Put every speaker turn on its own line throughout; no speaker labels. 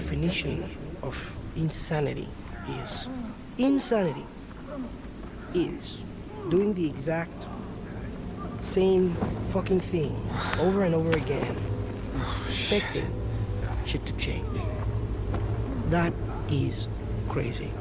definition of insanity is. Insanity is doing the exact same fucking thing over and over again, expecting shit to change. That is crazy.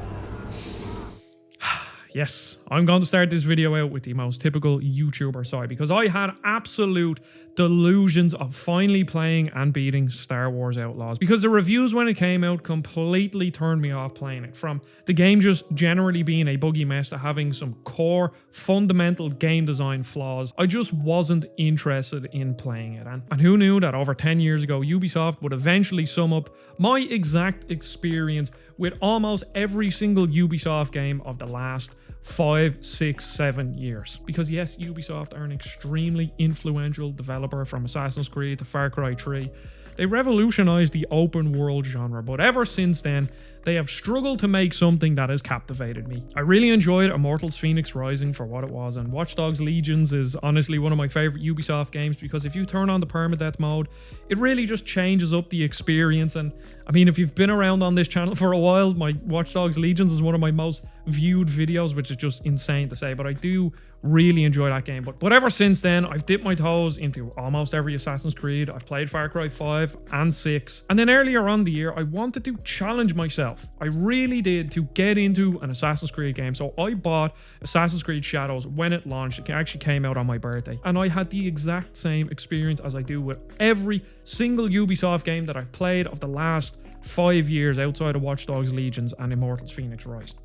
Yes, I'm going to start this video out with the most typical YouTuber side because I had absolute delusions of finally playing and beating Star Wars Outlaws because the reviews when it came out completely turned me off playing it. From the game just generally being a buggy mess to having some core fundamental game design flaws, I just wasn't interested in playing it. And who knew that over 10 years ago Ubisoft would eventually sum up my exact experience with almost every single Ubisoft game of the last 5, 6, 7 years. Because yes, Ubisoft are an extremely influential developer from Assassin's Creed to Far Cry 3. They revolutionized the open world genre, but ever since then, they have struggled to make something that has captivated me. I really enjoyed Immortals Fenyx Rising for what it was, and Watch Dogs Legions is honestly one of my favorite Ubisoft games because if you turn on the permadeath mode, it really just changes up the experience. And I mean, if you've been around on this channel for a while, my Watch Dogs Legions is one of my most viewed videos, which is just insane to say, but I do really enjoy that game. But ever since then, I've dipped my toes into almost every Assassin's Creed. I've played Far Cry 5 and 6. And then earlier on the year, I wanted to challenge myself. I really did, to get into an Assassin's Creed game. So I bought Assassin's Creed Shadows when it launched. It actually came out on my birthday. And I had the exact same experience as I do with every single Ubisoft game that I've played of the last 5 years outside of Watch Dogs Legions and Immortals Fenyx Rising.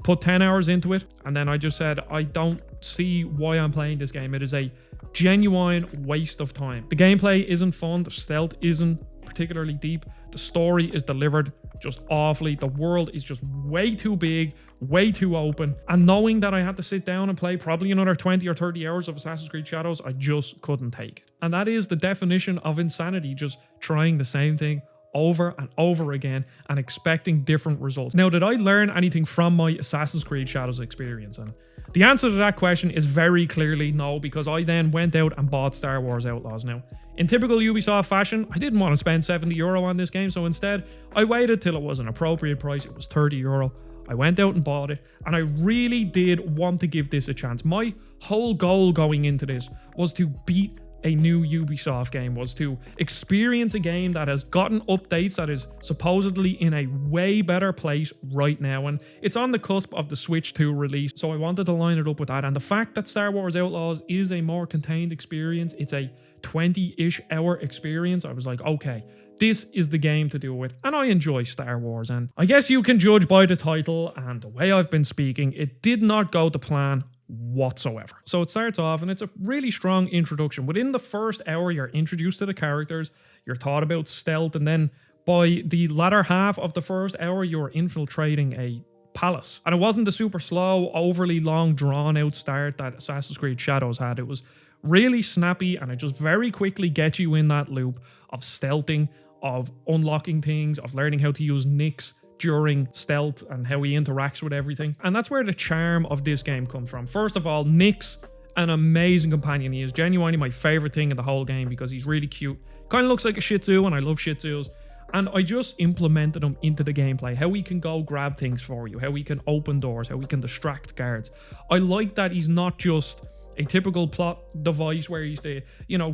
Put 10 hours into it, and then I just said, I don't see why I'm playing this game. It is a genuine waste of time. The gameplay isn't fun, the stealth isn't particularly deep, the story is delivered just awfully, the world is just way too big, way too open, and knowing that I had to sit down and play probably another 20 or 30 hours of Assassin's Creed Shadows, I just couldn't take it. And that is the definition of insanity, just trying the same thing over and over again and expecting different results. Now, did I learn anything from my Assassin's Creed Shadows experience? And the answer to that question is very clearly no, because I then went out and bought Star Wars Outlaws. Now, in typical Ubisoft fashion, I didn't want to spend €70 on this game, so instead I waited till it was an appropriate price. It was €30. I went out and bought it, and I really did want to give this a chance. My whole goal going into this was to beat a new Ubisoft game, was to experience a game that has gotten updates, that is supposedly in a way better place right now, and it's on the cusp of the Switch 2 release, so I wanted to line it up with that. And the fact that Star Wars Outlaws is a more contained experience, it's a 20-ish hour experience, I was like, okay, this is the game to do it. And I enjoy Star Wars, and I guess you can judge by the title and the way I've been speaking, it did not go to plan whatsoever. So it starts off and it's a really strong introduction. Within the first hour, you're introduced to the characters, you're taught about stealth, and then by the latter half of the first hour, you're infiltrating a palace. And it wasn't the super slow, overly long, drawn out start that Assassin's Creed Shadows had. It was really snappy, and it just very quickly gets you in that loop of stealthing, of unlocking things, of learning how to use Nyx during stealth and how he interacts with everything. And that's where the charm of this game comes from. First of all, Nyx, an amazing companion. He is genuinely my favorite thing in the whole game because he's really cute. Kind of looks like a Shih Tzu, and I love Shih Tzus. And I just implemented him into the gameplay. How he can go grab things for you, how he can open doors, how he can distract guards. I like that he's not just a typical plot device where he's the,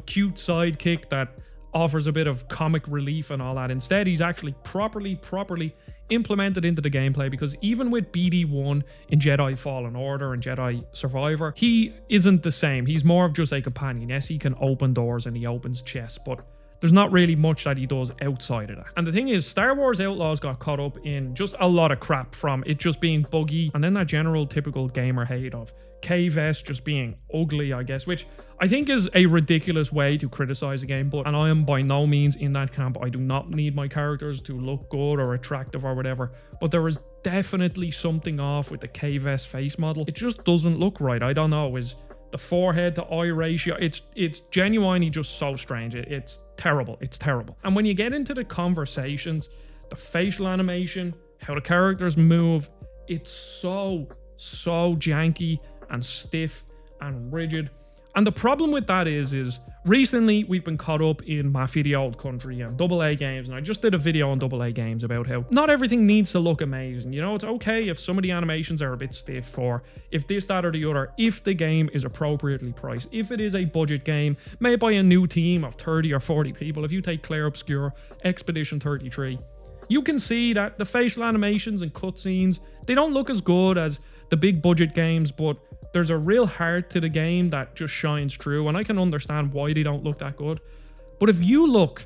cute sidekick that offers a bit of comic relief and all that. Instead, he's actually properly implemented into the gameplay, because even with BD1 in Jedi Fallen Order and Jedi Survivor, he isn't the same. He's more of just a companion. Yes, he can open doors and he opens chests, but there's not really much that he does outside of that. And the thing is, Star Wars Outlaws got caught up in just a lot of crap, from it just being buggy, and then that general typical gamer hate of K-Vest just being ugly, I guess, which I think is a ridiculous way to criticize a game, and I am by no means in that camp. I do not need my characters to look good or attractive or whatever, but there is definitely something off with the K-Vest face model. It just doesn't look right. I don't know, is the forehead to eye ratio, it's genuinely just so strange. It's terrible. It's terrible. And when you get into the conversations, the facial animation, how the characters move, it's so janky and stiff and rigid. And the problem with that is recently we've been caught up in Mafia the Old Country and AA games, and I just did a video on AA games about how not everything needs to look amazing. You know, it's okay if some of the animations are a bit stiff, or if this, that, or the other, if the game is appropriately priced, if it is a budget game made by a new team of 30 or 40 people. If you take Clair Obscur, Expedition 33, you can see that the facial animations and cutscenes, they don't look as good as the big budget games, but there's a real heart to the game that just shines through, and I can understand why they don't look that good. But if you look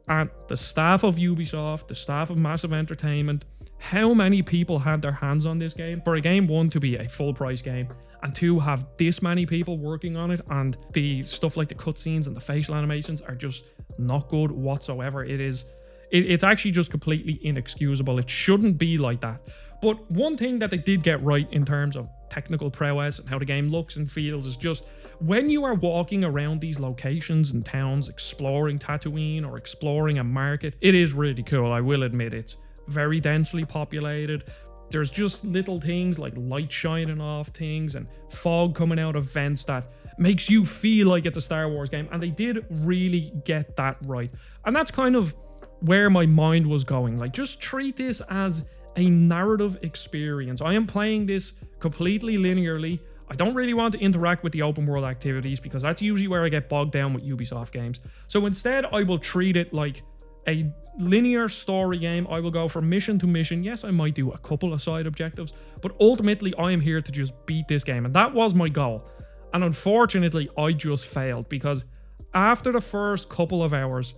at the staff of Ubisoft, the staff of Massive Entertainment, how many people had their hands on this game? For a game, one, to be a full price game, and two, have this many people working on it, and the stuff like the cutscenes and the facial animations are just not good whatsoever. It's actually just completely inexcusable. It shouldn't be like that. But one thing that they did get right in terms of technical prowess and how the game looks and feels is just when you are walking around these locations and towns, exploring Tatooine or exploring a market, it is really cool. I will admit it's very densely populated. There's just little things like light shining off things and fog coming out of vents that makes you feel like it's a Star Wars game. And they did really get that right. And that's kind of where my mind was going. Like, just treat this as a narrative experience. I am playing this completely linearly. I don't really want to interact with the open world activities because that's usually where I get bogged down with Ubisoft games. So instead, I will treat it like a linear story game. I will go from mission to mission. Yes, I might do a couple of side objectives, but ultimately I am here to just beat this game. And that was my goal. And unfortunately, I just failed because after the first couple of hours,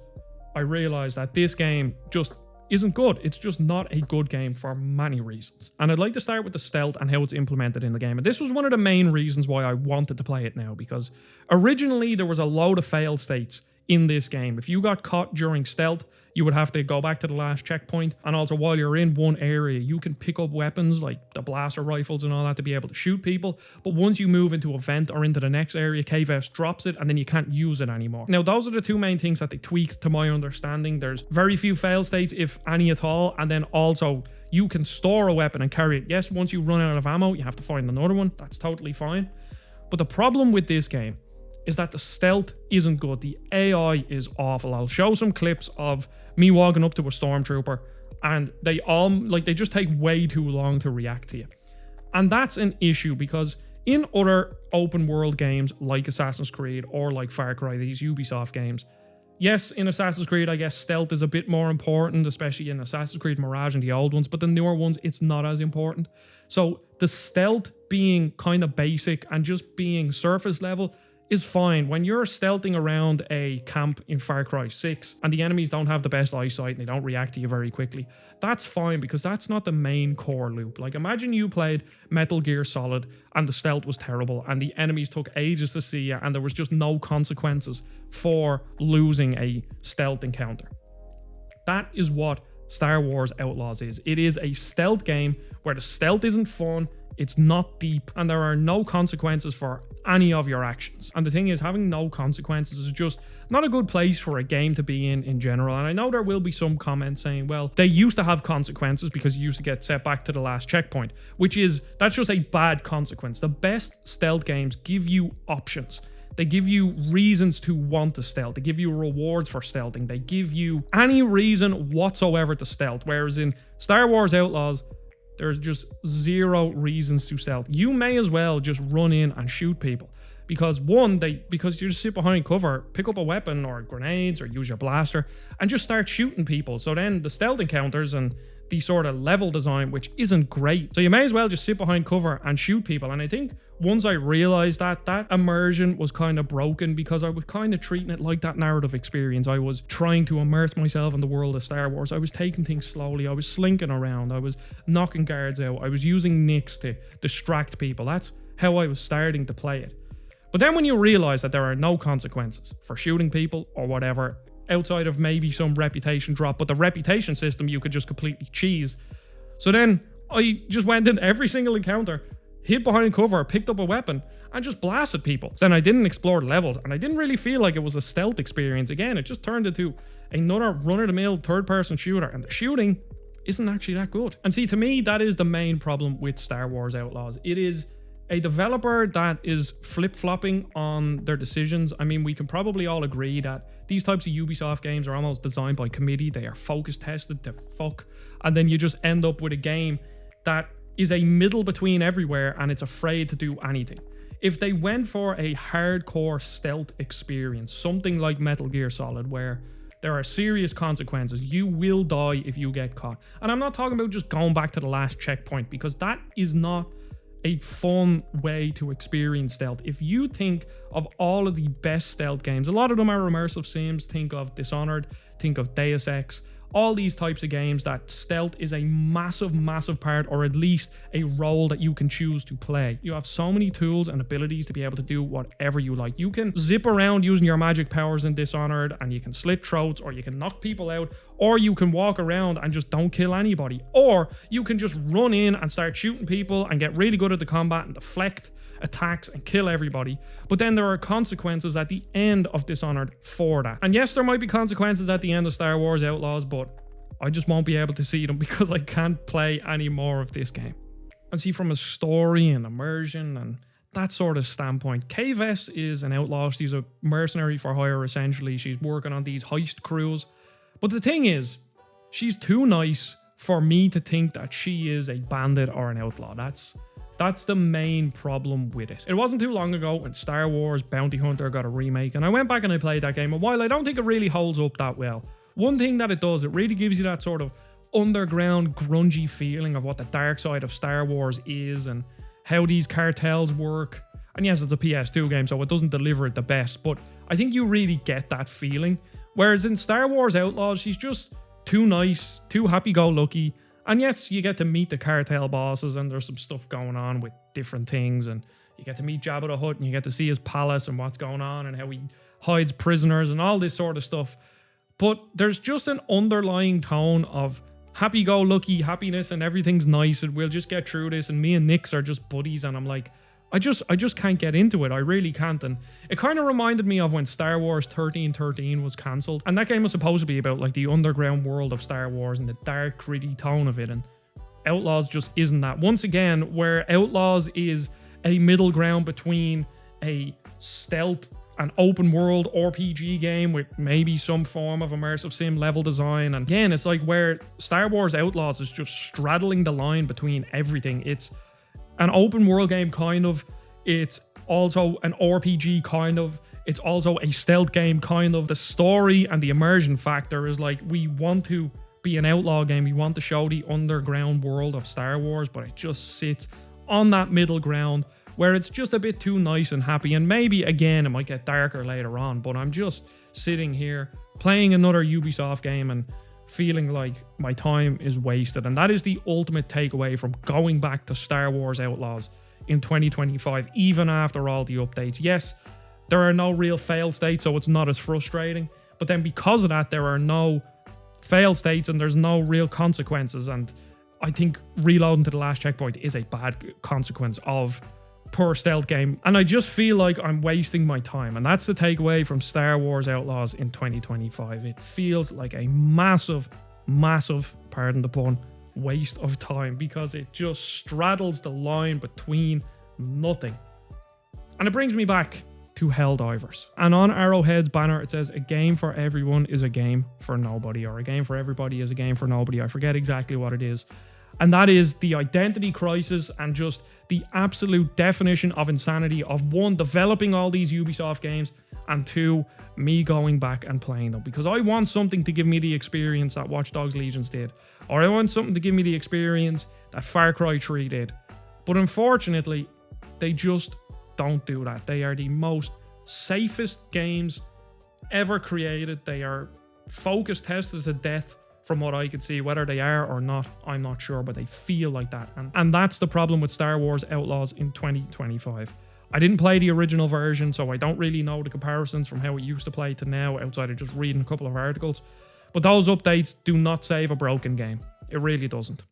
I realized that this game just isn't good. It's just not a good game for many reasons. And I'd like to start with the stealth and how it's implemented in the game. And this was one of the main reasons why I wanted to play it now, because originally there was a load of fail states in this game. If you got caught during stealth, you would have to go back to the last checkpoint. And also while you're in one area, you can pick up weapons like the blaster rifles and all that to be able to shoot people. But once you move into a vent or into the next area, KVS drops it and then you can't use it anymore. Now, those are the two main things that they tweaked to my understanding. There's very few fail states, if any at all. And then also you can store a weapon and carry it. Yes, once you run out of ammo, you have to find another one. That's totally fine. But the problem with this game is that the stealth isn't good. The AI is awful. I'll show some clips of me walking up to a stormtrooper and they just take way too long to react to you. And that's an issue because in other open world games like Assassin's Creed or like Far Cry, these Ubisoft games, yes, in Assassin's Creed, I guess stealth is a bit more important, especially in Assassin's Creed Mirage and the old ones, but the newer ones, it's not as important. So the stealth being kind of basic and just being surface level is fine. When you're stealthing around a camp in Far Cry 6 and the enemies don't have the best eyesight and they don't react to you very quickly, that's fine because that's not the main core loop. Like, imagine you played Metal Gear Solid and the stealth was terrible and the enemies took ages to see you and there was just no consequences for losing a stealth encounter. That is what Star Wars Outlaws is. It is a stealth game where the stealth isn't fun, it's not deep, and there are no consequences for any of your actions. And the thing is, having no consequences is just not a good place for a game to be in general. And I know there will be some comments saying, well, they used to have consequences because you used to get set back to the last checkpoint, that's just a bad consequence. The best stealth games give you options. They give you reasons to want to stealth. They give you rewards for stealthing. They give you any reason whatsoever to stealth. Whereas in Star Wars Outlaws, there's just zero reasons to stealth. You may as well just run in and shoot people. Because because you just sit behind cover, pick up a weapon or grenades or use your blaster and just start shooting people. So then the stealth encounters and the sort of level design, which isn't great. So you may as well just sit behind cover and shoot people. And I think once I realized that immersion was kind of broken because I was kind of treating it like that narrative experience. I was trying to immerse myself in the world of Star Wars. I was taking things slowly. I was slinking around. I was knocking guards out. I was using nicks to distract people. That's how I was starting to play it. But then when you realize that there are no consequences for shooting people or whatever, outside of maybe some reputation drop, but the reputation system you could just completely cheese. So then I just went in every single encounter, hid behind cover, picked up a weapon, and just blasted people. Then I didn't explore the levels, and I didn't really feel like it was a stealth experience. Again, it just turned into another run-of-the-mill third-person shooter, and the shooting isn't actually that good. And see, to me, that is the main problem with Star Wars Outlaws. It is a developer that is flip-flopping on their decisions. I mean, we can probably all agree that these types of Ubisoft games are almost designed by committee. They are focus tested to fuck. And then you just end up with a game that is a middle between everywhere and it's afraid to do anything. If they went for a hardcore stealth experience, something like Metal Gear Solid, where there are serious consequences, you will die if you get caught. And I'm not talking about just going back to the last checkpoint, because that is not a fun way to experience stealth. If you think of all of the best stealth games, a lot of them are immersive sims. Think of Dishonored, think of Deus Ex, all these types of games that stealth is a massive part, or at least a role that you can choose to play. You have so many tools and abilities to be able to do whatever you like. You can zip around using your magic powers in Dishonored, and you can slit throats, or you can knock people out, or you can walk around and just don't kill anybody, or you can just run in and start shooting people and get really good at the combat and deflect attacks and kill everybody. But then there are consequences at the end of Dishonored for that. And yes, there might be consequences at the end of Star Wars Outlaws, but I just won't be able to see them because I can't play any more of this game. And see, from a story and immersion and that sort of standpoint, Kay Vess is an outlaw. She's a mercenary for hire, essentially. She's working on these heist crews. But the thing is, she's too nice for me to think that she is a bandit or an outlaw. That's the main problem with it. It wasn't too long ago when Star Wars Bounty Hunter got a remake, and I went back and I played that game, and while I don't think it really holds up that well, one thing that it does, it really gives you that sort of underground grungy feeling of what the dark side of Star Wars is and how these cartels work. And yes, it's a PS2 game, so it doesn't deliver it the best, but I think you really get that feeling. Whereas in Star Wars Outlaws, she's just too nice, too happy-go-lucky. And yes, you get to meet the cartel bosses, and there's some stuff going on with different things, and you get to meet Jabba the Hutt, and you get to see his palace and what's going on and how he hides prisoners and all this sort of stuff. But there's just an underlying tone of happy-go-lucky happiness, and everything's nice, and we'll just get through this, and me and Nix are just buddies, and I'm like, I just can't get into it. I really can't. And it kind of reminded me of when Star Wars 1313 was cancelled. And that game was supposed to be about like the underground world of Star Wars and the dark, gritty tone of it. And Outlaws just isn't that. Once again, where Outlaws is a middle ground between a stealth and open world RPG game with maybe some form of immersive sim level design. And again, it's like where Star Wars Outlaws is just straddling the line between everything. It's an open world game, kind of. It's also an RPG, kind of. It's also a stealth game, kind of. The story and the immersion factor is like, we want to be an outlaw game. We want to show the underground world of Star Wars, but it just sits on that middle ground where it's just a bit too nice and happy. And maybe, again, it might get darker later on, but I'm just sitting here playing another Ubisoft game and feeling like my time is wasted. And that is the ultimate takeaway from going back to Star Wars Outlaws in 2025, even after all the updates. Yes, there are no real fail states, so it's not as frustrating. But then because of that, there are no fail states and there's no real consequences. And I think reloading to the last checkpoint is a bad consequence of poor stealth game. And I just feel like I'm wasting my time. And that's the takeaway from Star Wars Outlaws in 2025. It feels like a massive, pardon the pun, waste of time, because it just straddles the line between nothing. And it brings me back to Helldivers. And on Arrowhead's banner, it says, a game for everyone is a game for nobody, or a game for everybody is a game for nobody. I forget exactly what it is. And that is the identity crisis and just the absolute definition of insanity of, one, developing all these Ubisoft games, and two, me going back and playing them. Because I want something to give me the experience that Watch Dogs Legions did. Or I want something to give me the experience that Far Cry 3 did. But unfortunately, they just don't do that. They are the most safest games ever created. They are focus tested to death. From what I could see, whether they are or not, I'm not sure, but they feel like that. And that's the problem with Star Wars Outlaws in 2025. I didn't play the original version, so I don't really know the comparisons from how it used to play to now, outside of just reading a couple of articles. But those updates do not save a broken game. It really doesn't.